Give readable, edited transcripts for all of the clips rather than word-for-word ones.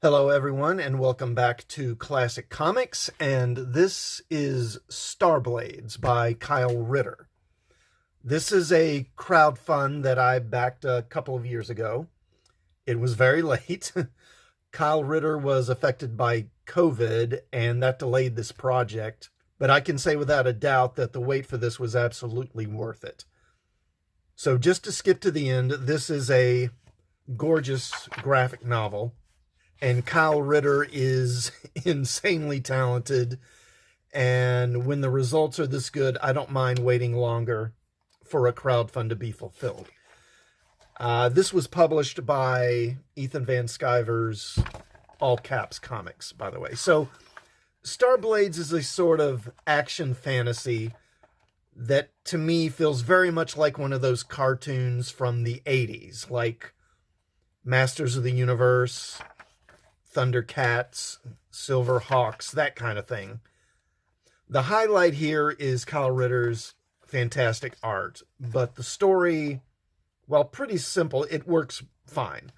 Hello, everyone, and welcome back to Classic Comics, and this is Starblades by Kyle Ritter. This is a crowdfund that I backed a couple of years ago. It was very late. Kyle Ritter was affected by COVID, and that delayed this project, but I can say without a doubt that the wait for this was absolutely worth it. So just to skip to the end, this is a gorgeous graphic novel. And Kyle Ritter is insanely talented. And when the results are this good, I don't mind waiting longer for a crowdfund to be fulfilled. This was published by Ethan Van Sciver's All Caps Comics, by the way. So Starblades is a sort of action fantasy that to me feels very much like one of those cartoons from the 80s, like Masters of the Universe, Thundercats, Silverhawks, that kind of thing. The highlight here is Kyle Ritter's fantastic art, but the story, while pretty simple, it works fine.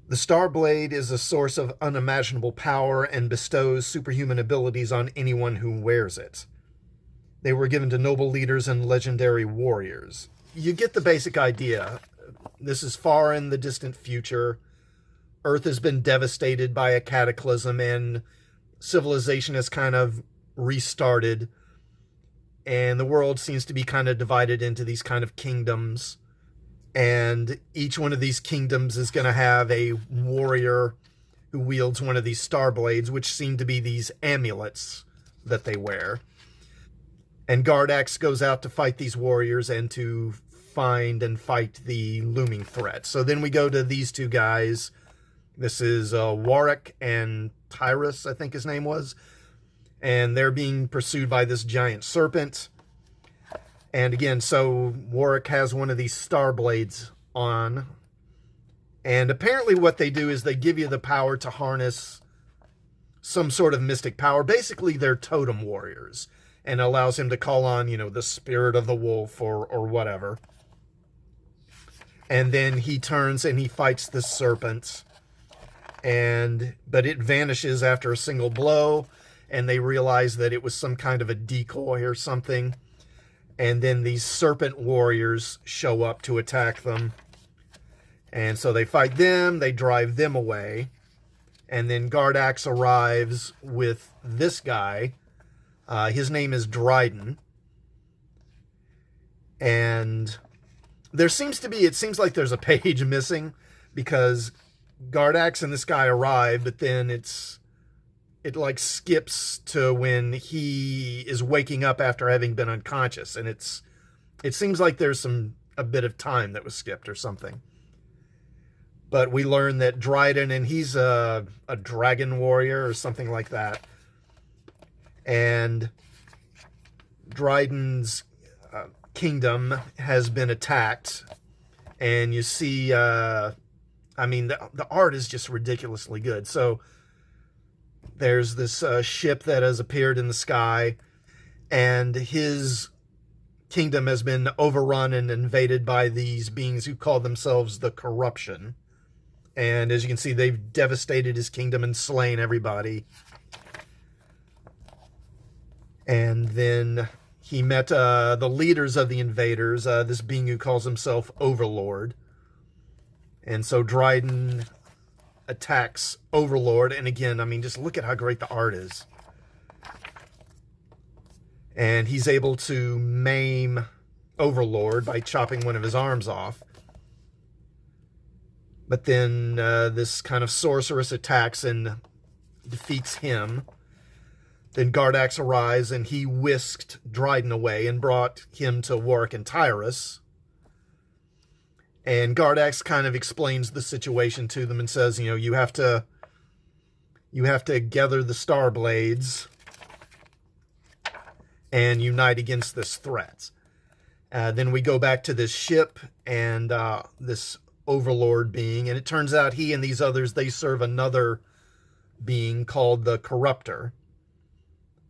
The Starblade is a source of unimaginable power and bestows superhuman abilities on anyone who wears it. They were given to noble leaders and legendary warriors. You get the basic idea. This is far in the distant future. Earth has been devastated by a cataclysm and civilization has kind of restarted. And the world seems to be kind of divided into these kind of kingdoms. And each one of these kingdoms is going to have a warrior who wields one of these Starblades, which seem to be these amulets that they wear. And Gardax goes out to fight these warriors and to find and fight the looming threat. So then we go to these two guys. This is Warwick and Tyrus, I think his name was. And they're being pursued by this giant serpent. And again, so Warwick has one of these Starblades on. And apparently what they do is they give you the power to harness some sort of mystic power. Basically, they're totem warriors. And allows him to call on, the spirit of the wolf or whatever. And then he turns and he fights the serpent. But it vanishes after a single blow, and they realize that it was some kind of a decoy or something. And then these serpent warriors show up to attack them. And so they fight them, they drive them away. And then Gardax arrives with this guy. His name is Dryden. And it seems like there's a page missing, because Gardax and this guy arrive, but then it like skips to when he is waking up after having been unconscious, and it seems like there's a bit of time that was skipped or something. But we learn that Dryden, and he's a dragon warrior or something like that, and Dryden's kingdom has been attacked, and you see the art is just ridiculously good. So there's this ship that has appeared in the sky, and his kingdom has been overrun and invaded by these beings who call themselves the Corruption. And as you can see, they've devastated his kingdom and slain everybody. And then he met the leaders of the invaders, this being who calls himself Overlord. And so Dryden attacks Overlord. And again, just look at how great the art is. And he's able to maim Overlord by chopping one of his arms off. But then this kind of sorceress attacks and defeats him. Then Gardax arrives, and he whisked Dryden away and brought him to Warwick and Tyrus. And Gardax kind of explains the situation to them and says, you have to gather the Starblades and unite against this threat. Then we go back to this ship and this Overlord being, and it turns out he and these others, they serve another being called the Corruptor,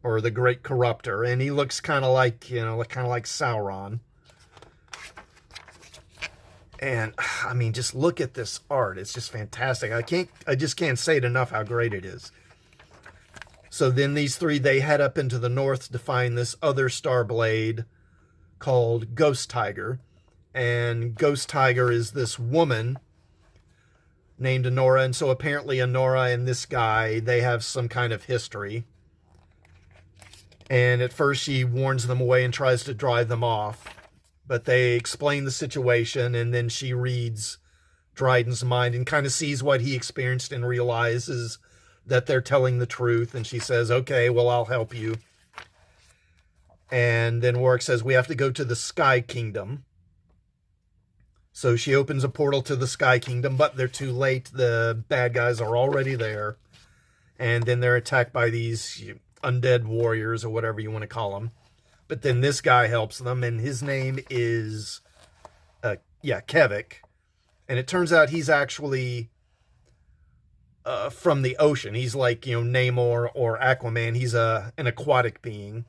or the Great Corruptor, and he looks kind of like Sauron. And I mean, just look at this art. It's just fantastic. I just can't say it enough how great it is. So then these three, they head up into the north to find this other Starblade called Ghost Tiger. And Ghost Tiger is this woman named Honora. And so apparently Honora and this guy, they have some kind of history. And at first she warns them away and tries to drive them off. But they explain the situation, and then she reads Dryden's mind and kind of sees what he experienced and realizes that they're telling the truth. And she says, okay, well, I'll help you. And then Warwick says, we have to go to the Sky Kingdom. So she opens a portal to the Sky Kingdom, but they're too late. The bad guys are already there. And then they're attacked by these undead warriors, or whatever you want to call them. But then this guy helps them, and his name is, Kevik. And it turns out he's actually from the ocean. He's like, Namor or Aquaman. He's an aquatic being.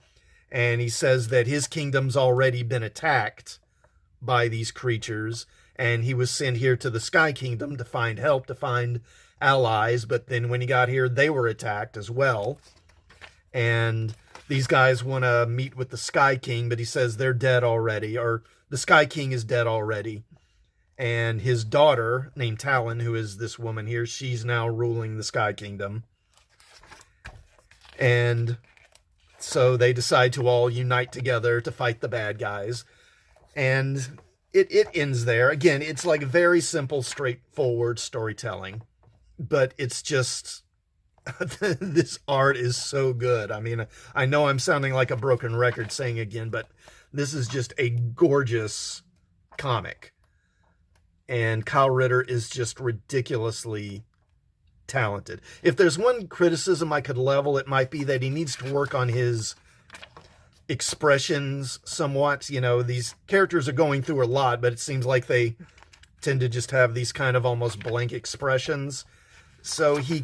And he says that his kingdom's already been attacked by these creatures. And he was sent here to the Sky Kingdom to find help, to find allies. But then when he got here, they were attacked as well. And these guys want to meet with the Sky King, but he says they're dead already, or the Sky King is dead already. And his daughter, named Talon, who is this woman here, she's now ruling the Sky Kingdom. And so they decide to all unite together to fight the bad guys. And it ends there. Again, it's like very simple, straightforward storytelling. But it's just... this art is so good. I mean, I know I'm sounding like a broken record saying again, but this is just a gorgeous comic. And Kyle Ritter is just ridiculously talented. If there's one criticism I could level, it might be that he needs to work on his expressions somewhat. These characters are going through a lot, but it seems like they tend to just have these kind of almost blank expressions. So he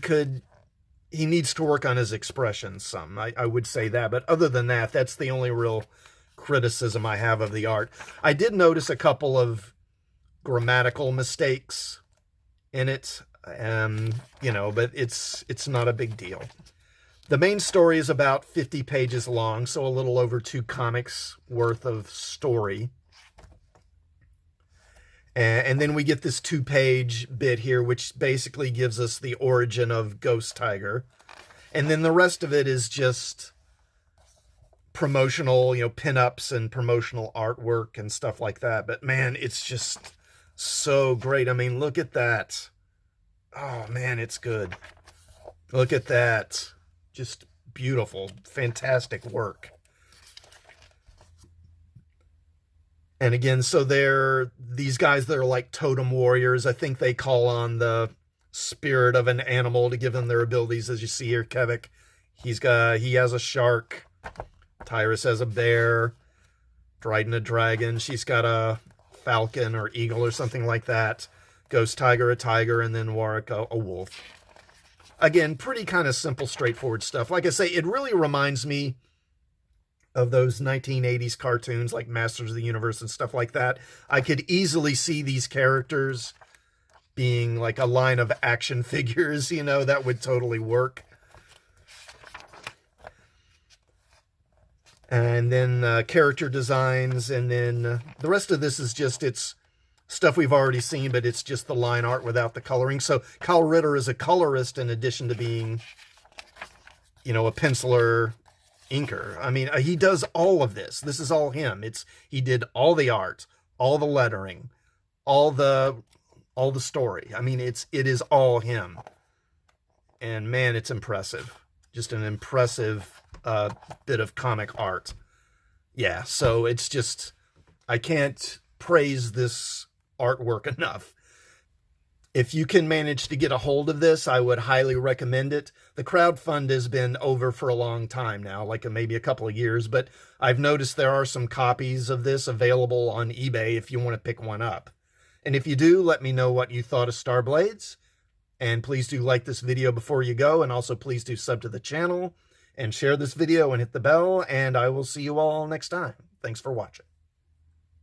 needs to work on his expressions some. I would say that. But other than that, that's the only real criticism I have of the art. I did notice a couple of grammatical mistakes in it. But it's not a big deal. The main story is about 50 pages long, so a little over 2 comics worth of story. And then we get this 2-page bit here, which basically gives us the origin of Ghost Tiger. And then the rest of it is just promotional, pinups and promotional artwork and stuff like that. But man, it's just so great. I mean, look at that. Oh man, it's good. Look at that. Just beautiful, fantastic work. And again, so these guys that are like totem warriors. I think they call on the spirit of an animal to give them their abilities. As you see here, Kevik, he has a shark. Tyrus has a bear. Dryden a dragon. She's got a falcon or eagle or something like that. Ghost Tiger a tiger, and then Warwick a wolf. Again, pretty kind of simple, straightforward stuff. Like I say, it really reminds me of those 1980s cartoons like Masters of the Universe and stuff like that. I could easily see these characters being like a line of action figures, that would totally work. And then character designs, and then the rest of this is just, it's stuff we've already seen, but it's just the line art without the coloring. So Kyle Ritter is a colorist in addition to being, a penciler, inker. I mean, he does all of this. This is all him. He did all the art, all the lettering, all the story. I mean, it is all him. And man, it's impressive. Just an impressive bit of comic art. Yeah, so it's just, I can't praise this artwork enough. If you can manage to get a hold of this, I would highly recommend it. The crowdfund has been over for a long time now, like maybe a couple of years, but I've noticed there are some copies of this available on eBay if you want to pick one up. And if you do, let me know what you thought of Starblades. And please do like this video before you go, and also please do sub to the channel and share this video and hit the bell, and I will see you all next time. Thanks for watching.